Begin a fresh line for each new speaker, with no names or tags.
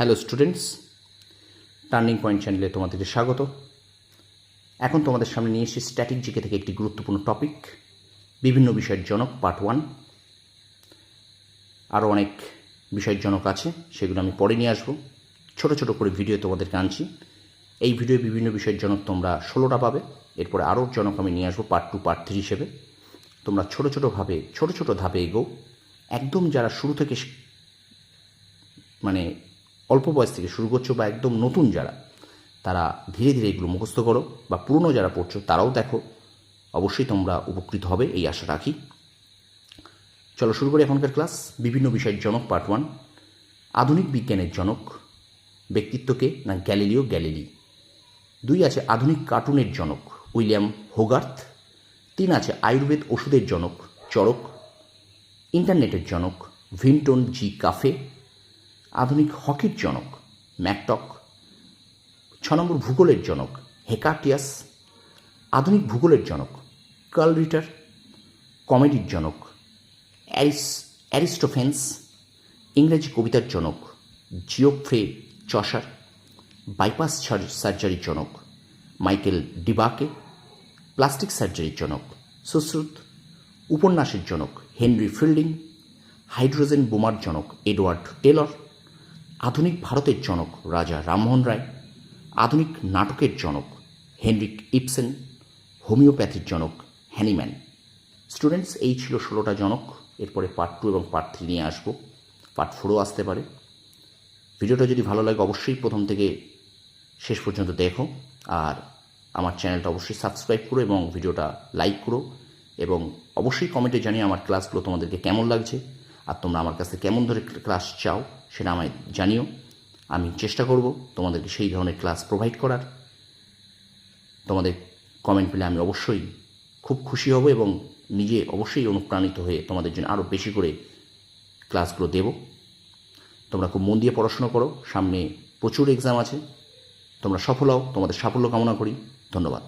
Hello students, turning point চ্যানেলে তোমাদেরকে স্বাগত। এখন তোমাদের সামনে নিয়ে এসেছি স্ট্যাটিক জিকে থেকে একটি গুরুত্বপূর্ণ টপিক, বিভিন্ন বিষয়ের জনক পার্ট 1। আরও অনেক বিষয়ের জনক আছে, সেগুলো আমি পরে নিয়ে আসবো। ছোট ছোট করে ভিডিও তোমাদেরকে আনছি। এই ভিডিও বিভিন্ন বিষয়ের জনক তোমরা 16টা পাবে। এরপরে আরও জনক আমি নিয়ে আসবো পার্ট 2 পার্ট 3 হিসেবে। তোমরা ছোট ছোট ধাপে এগো। একদম যারা শুরু থেকে মানে অল্প বয়স থেকে শুরু করছো বা একদম নতুন যারা, তারা ধীরে ধীরে এগুলো মুখস্থ করো, বা পুরনো যারা পড়ছো তারাও দেখো, অবশ্যই তোমরা উপকৃত হবে এই আশা রাখি। চলো শুরু করি এখনকার ক্লাস। বিভিন্ন বিষয়ের জনক পার্ট 1। আধুনিক বিজ্ঞানের জনক ব্যক্তিত্বকে না গ্যালিলিও গ্যালিলি। 2 আছে আধুনিক কার্টুনের জনক উইলিয়াম হোগার্থ। 3 আছে আয়ুর্বেদ ওষুধের জনক চরক। ইন্টারনেটের জনক ভিন্টন জি কাফে। আধুনিক হকির জনক ম্যাকটক। 6 নম্বর ভূগোলের জনক হেকাটিয়াস। আধুনিক ভূগোলের জনক কার্ল রিটার। কমেডির জনক অ্যারিস্টোফেন্স। ইংরেজি কবিতার জনক জিওফ্রে চসার। বাইপাস সার্জারির জনক মাইকেল ডিবাকে। প্লাস্টিক সার্জারির জনক সুশ্রুত। উপন্যাসের জনক হেনরি ফিল্ডিং। হাইড্রোজেন বোমার জনক এডওয়ার্ড টেলর। আধুনিক ভারতের জনক রাজা রামমোহন রায়। আধুনিক নাটকের জনক হেনরিক ইবসেন। হোমিওপ্যাথির জনক হ্যানিম্যান। স্টুডেন্টস, এই ছিল 16টা জনক। এরপরে পার্ট 2 এবং পার্ট 3 নিয়ে আসবো, পার্ট 4ও আসতে পারে। ভিডিওটা যদি ভালো লাগে অবশ্যই প্রথম থেকে শেষ পর্যন্ত দেখো, আর আমার চ্যানেলটা অবশ্যই সাবস্ক্রাইব করো এবং ভিডিওটা লাইক করো, এবং অবশ্যই কমেন্টে জানিয়ে আমার ক্লাসগুলো তোমাদেরকে কেমন লাগছে, আর তোমরা আমার কাছে কেমন ধরে ক্লাস চাও সেটা আমায় জানিও। আমি চেষ্টা করব তোমাদেরকে সেই ধরনের ক্লাস প্রোভাইড করার। তোমাদের কমেন্ট পেলে আমি অবশ্যই খুব খুশি হব এবং নিজে অবশ্যই অনুপ্রাণিত হয়ে তোমাদের জন্য আরও বেশি করে ক্লাসগুলো দেব। তোমরা খুব মন দিয়ে পড়াশোনা করো, সামনে প্রচুর এক্সাম আছে। তোমরা সফল হও, তোমাদের সাফল্য কামনা করি। ধন্যবাদ।